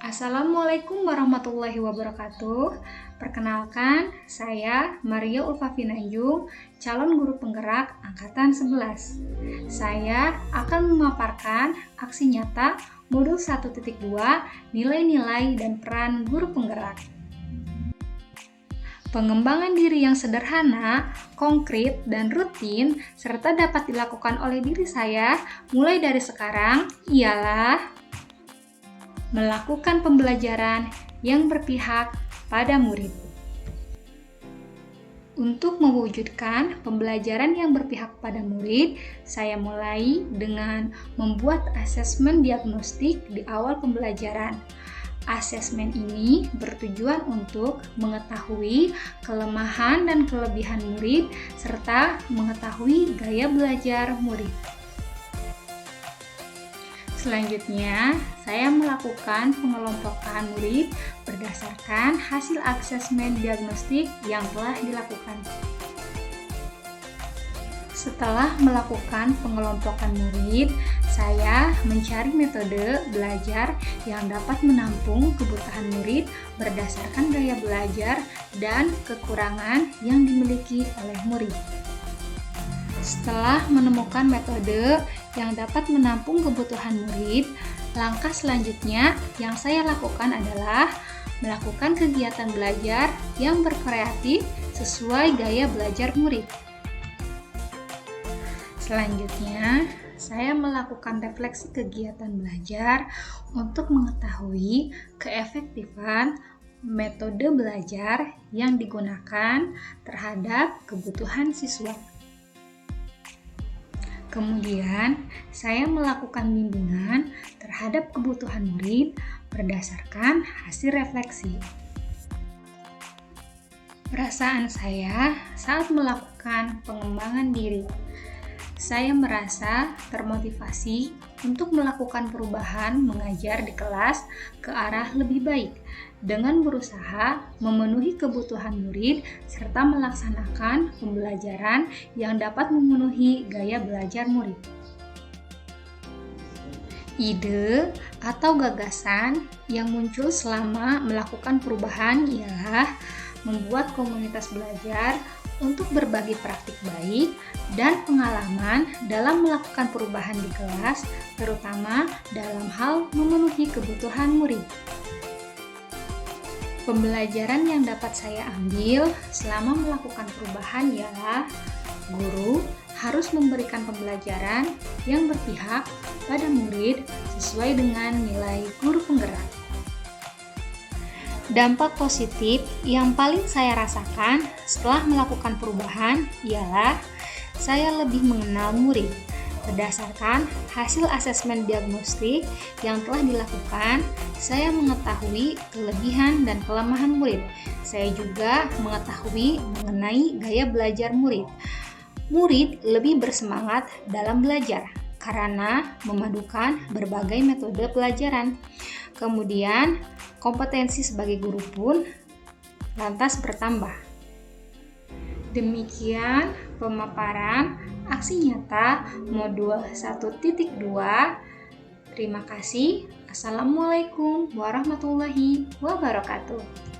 Assalamualaikum warahmatullahi wabarakatuh. Perkenalkan, saya Maria Ulfafinanjung, calon guru penggerak Angkatan 11. Saya akan memaparkan aksi nyata modul 1.2 nilai-nilai dan peran guru penggerak. Pengembangan diri yang sederhana, konkret, dan rutin, serta dapat dilakukan oleh diri saya mulai dari sekarang ialah melakukan pembelajaran yang berpihak pada murid. Untuk mewujudkan pembelajaran yang berpihak pada murid, saya mulai dengan membuat asesmen diagnostik di awal pembelajaran. Asesmen ini bertujuan untuk mengetahui kelemahan dan kelebihan murid serta mengetahui gaya belajar murid. Selanjutnya, saya melakukan pengelompokan murid berdasarkan hasil asesmen diagnostik yang telah dilakukan. Setelah melakukan pengelompokan murid, saya mencari metode belajar yang dapat menampung kebutuhan murid berdasarkan gaya belajar dan kekurangan yang dimiliki oleh murid. Setelah menemukan metode yang dapat menampung kebutuhan murid, langkah selanjutnya yang saya lakukan adalah melakukan kegiatan belajar yang berkreatif sesuai gaya belajar murid. Selanjutnya, saya melakukan refleksi kegiatan belajar untuk mengetahui keefektifan metode belajar yang digunakan terhadap kebutuhan siswa. Kemudian, saya melakukan bimbingan terhadap kebutuhan murid berdasarkan hasil refleksi. Perasaan saya saat melakukan pengembangan diri. Saya merasa termotivasi untuk melakukan perubahan mengajar di kelas ke arah lebih baik dengan berusaha memenuhi kebutuhan murid serta melaksanakan pembelajaran yang dapat memenuhi gaya belajar murid. Ide atau gagasan yang muncul selama melakukan perubahan ialah membuat komunitas belajar untuk berbagi praktik baik dan pengalaman dalam melakukan perubahan di kelas, terutama dalam hal memenuhi kebutuhan murid. Pembelajaran yang dapat saya ambil selama melakukan perubahan ialah guru harus memberikan pembelajaran yang berpihak pada murid sesuai dengan nilai guru penggerak. Dampak positif yang paling saya rasakan setelah melakukan perubahan ialah saya lebih mengenal murid. Berdasarkan hasil asesmen diagnostik yang telah dilakukan, saya mengetahui kelebihan dan kelemahan murid. Saya juga mengetahui mengenai gaya belajar murid. Murid lebih bersemangat dalam belajar karena memadukan berbagai metode pelajaran. Kemudian, kompetensi sebagai guru pun lantas bertambah. Demikian pemaparan aksi nyata modul 1.2. Terima kasih. Assalamualaikum warahmatullahi wabarakatuh.